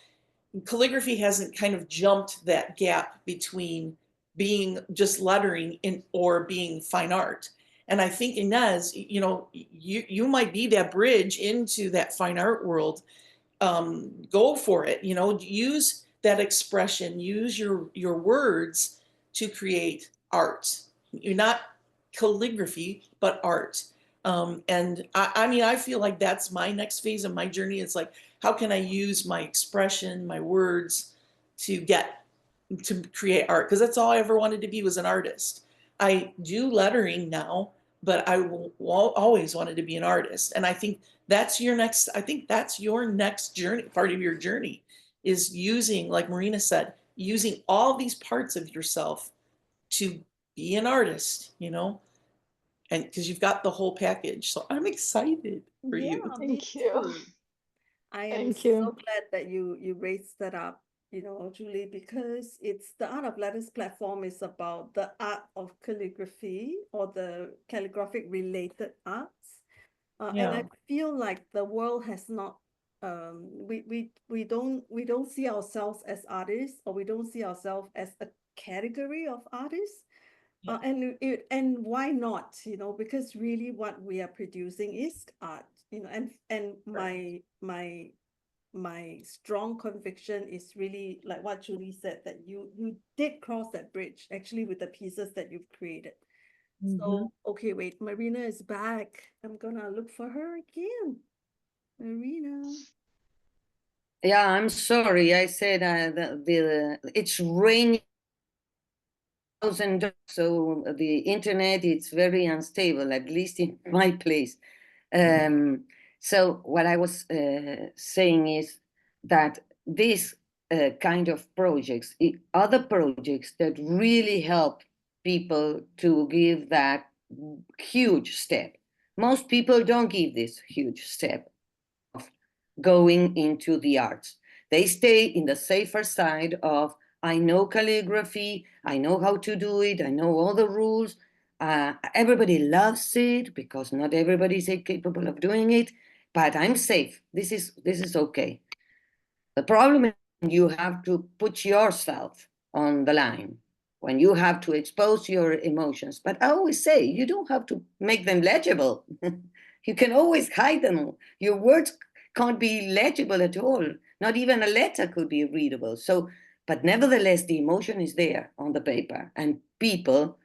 calligraphy hasn't kind of jumped that gap between being just lettering or being fine art. And I think, Ines, you know, you might be that bridge into that fine art world. Go for it, you know, use that expression, use your words to create art. You're not calligraphy, but art. And I mean, I feel like that's my next phase of my journey. It's like, how can I use my expression, my words to create art? Because that's all I ever wanted to be, was an artist. I do lettering now, but I always wanted to be an artist. And I think that's your next journey. Part of your journey is using, like Marina said, using all these parts of yourself to be an artist, you know, and because you've got the whole package. So I'm excited for you. Yeah, me Thank you. too. I am Thank so you. glad that you raised that up, you know, Julie, because it's the Art of Letters platform is about the art of calligraphy or the calligraphic related arts. And I Yeah. feel like the world has not we don't see ourselves as artists, or we don't see ourselves as a category of artists. Yeah. And why not, you know, because really what we are producing is art, you know, and Right. my strong conviction is really like what Julie said, that you did cross that bridge actually with the pieces that you've created. Mm-hmm. So, okay, wait, Marina is back. I'm gonna look for her again. Marina. Yeah, I'm sorry. I said it's raining, so the internet is very unstable, at least in my place. So what I was saying is that these kind of projects, other projects that really help people to give that huge step. Most people don't give this huge step of going into the arts. They stay in the safer side of, I know calligraphy, I know how to do it, I know all the rules. Everybody loves it because not everybody is capable of doing it, but I'm safe. This is okay. The problem is when you have to put yourself on the line, when you have to expose your emotions. But I always say, you don't have to make them legible. You can always hide them. Your words can't be legible at all. Not even a letter could be readable. So, but nevertheless, the emotion is there on the paper, and people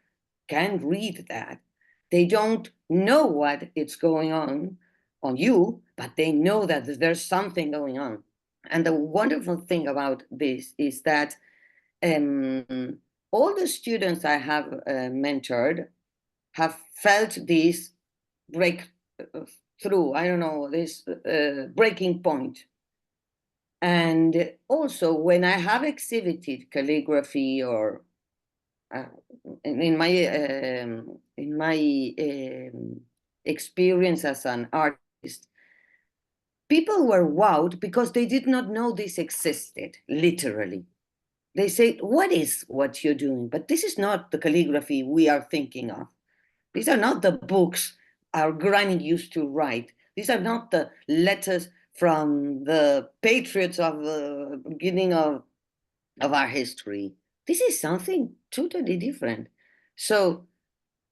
can read that. They don't know what it's going on you, but they know that there's something going on. And the wonderful thing about this is that all the students I have mentored have felt this breakthrough, I don't know, this breaking point. And also, when I have exhibited calligraphy or uh, in my experience as an artist, people were wowed because they did not know this existed, literally. They say, what is what you're doing? But this is not the calligraphy we are thinking of. These are not the books our granny used to write. These are not the letters from the patriots of the beginning of our history. This is something totally different. So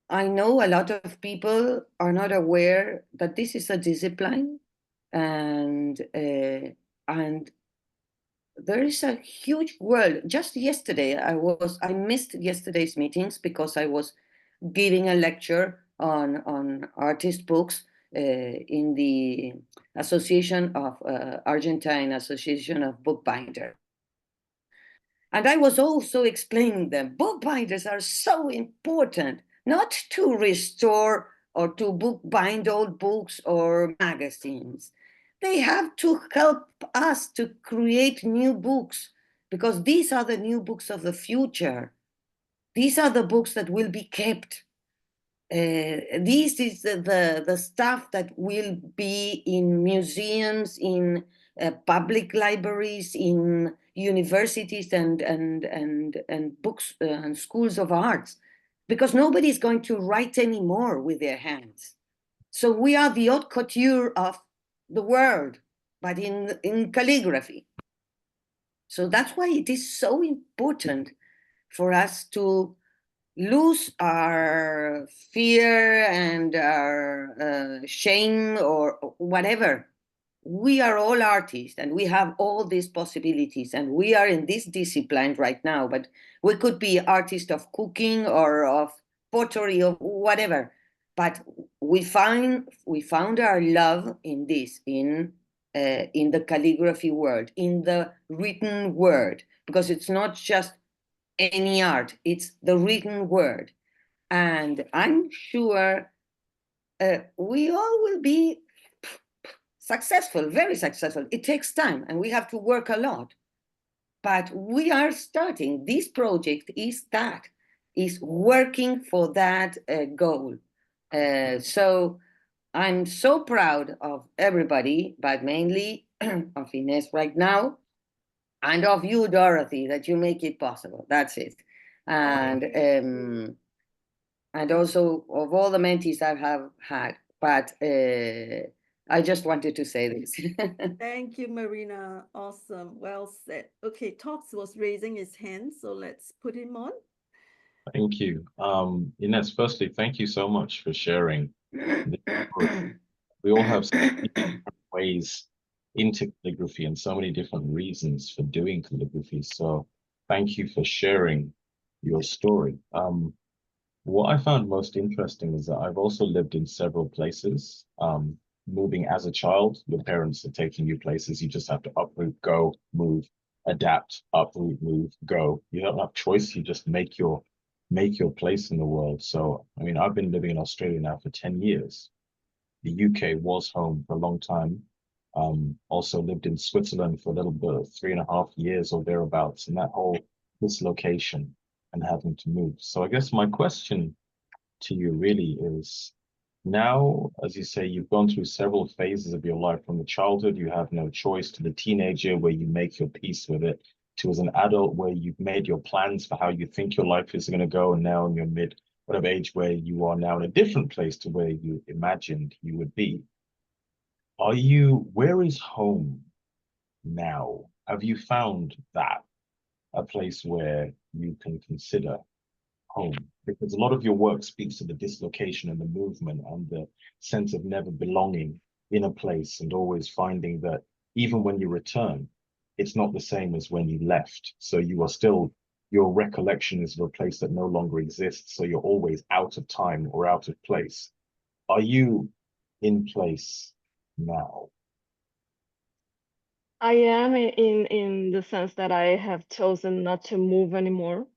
I know a lot of people are not aware that this is a discipline, and there is a huge world. Just yesterday, I missed yesterday's meetings because I was giving a lecture on artist books in the Association of Argentine Association of Bookbinders. And I was also explaining them, bookbinders are so important, not to restore or to bookbind old books or magazines. They have to help us to create new books, because these are the new books of the future. These are the books that will be kept. This is the stuff that will be in museums, in public libraries, in universities and books and schools of arts, because nobody is going to write anymore with their hands. So we are the haute couture of the world, but in calligraphy. So that's why it is so important for us to lose our fear and our shame or whatever. We are all artists and we have all these possibilities, and we are in this discipline right now, but we could be artists of cooking or of pottery or whatever. But we found our love in this, in the calligraphy world, in the written word, because it's not just any art, it's the written word. And I'm sure we all will be successful, very successful. It takes time and we have to work a lot. But we are starting. This project is working for that goal. So I'm so proud of everybody, but mainly of Ines right now, and of you, Dorothy, that you make it possible. That's it. And also of all the mentees I have had. But I just wanted to say this. Thank you, Marina. Awesome. Well said. Okay, Tox was raising his hand, so let's put him on. Thank you. Ines, firstly, thank you so much for sharing this story. We all have so many different ways into calligraphy and so many different reasons for doing calligraphy. So thank you for sharing your story. What I found most interesting is that I've also lived in several places. Moving as a child, your parents are taking you places. You just have to uproot, go, move, adapt, uproot, move, go. You don't have choice. You just make your place in the world. So, I mean, I've been living in Australia now for 10 years. The UK was home for a long time. Also lived in Switzerland for a little bit, 3.5 years or thereabouts, and that whole dislocation and having to move. So I guess my question to you really is, now, as you say, you've gone through several phases of your life, from the childhood you have no choice, to the teenager where you make your peace with it, to as an adult where you've made your plans for how you think your life is going to go, and now in your mid whatever age where you are now in a different place to where you imagined you would be. Where is home now? Have you found that a place where you can consider home? Because a lot of your work speaks to the dislocation and the movement and the sense of never belonging in a place, and always finding that even when you return, it's not the same as when you left. So you are still, your recollection is of a place that no longer exists. So you're always out of time or out of place. Are you in place now? I am in the sense that I have chosen not to move anymore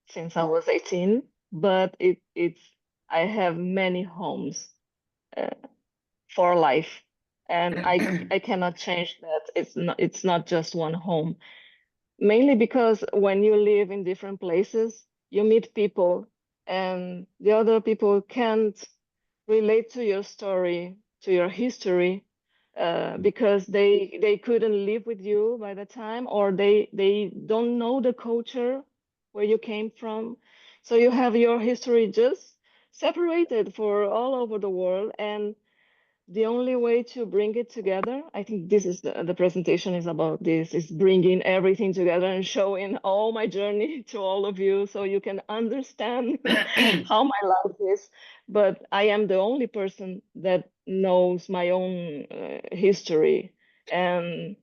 since I was 18, but it's I have many homes for life, and I cannot change that. It's not just one home, mainly because when you live in different places, you meet people, and the other people can't relate to your story, to your history, because they couldn't live with you by the time, or they don't know the culture where you came from. So you have your history just separated for all over the world, and the only way to bring it together, I think this is the presentation is about this, is bringing everything together and showing all my journey to all of you so you can understand how my life is. But I am the only person that knows my own history, and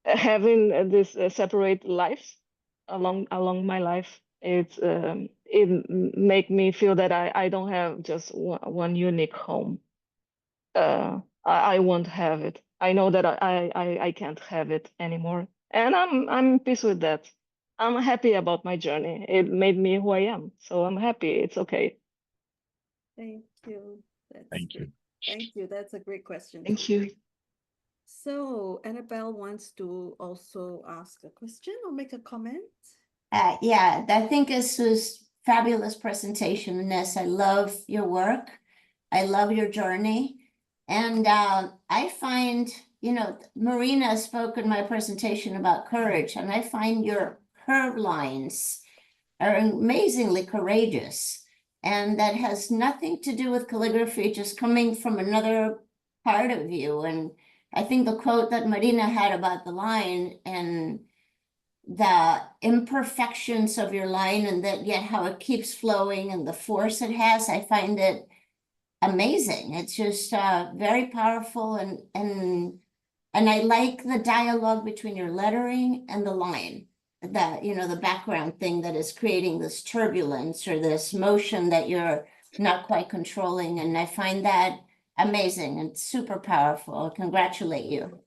having this separate lives along my life, it make me feel that I don't have just one unique home. I won't have it. I know that I can't have it anymore, and I'm at peace with that. I'm happy about my journey. It made me who I am, so I'm happy. It's okay. Thank you. That's Thank great. you. Thank you. That's a great question. Thank you. So Annabelle wants to also ask a question or make a comment. Yeah, I think this was fabulous presentation, Ines. I love your work. I love your journey. And I find you know, Marina spoke in my presentation about courage, and I find your curve lines are amazingly courageous. And that has nothing to do with calligraphy, just coming from another part of you. And I think the quote that Marina had about the line and the imperfections of your line, and that yet how it keeps flowing and the force it has, I find it amazing. It's just very powerful, and I like the dialogue between your lettering and the line. That, you know, the background thing that is creating this turbulence or this motion that you're not quite controlling. And I find that amazing and super powerful. I congratulate you.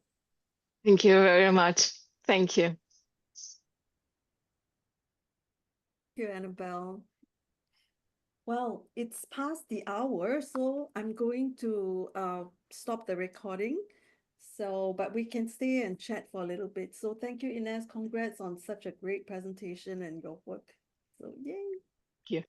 Thank you very much. Thank you. Thank you, Annabelle. Well, it's past the hour, so I'm going to stop the recording. So, but we can stay and chat for a little bit. So thank you, Ines. Congrats on such a great presentation and your work. So yay. Thank you.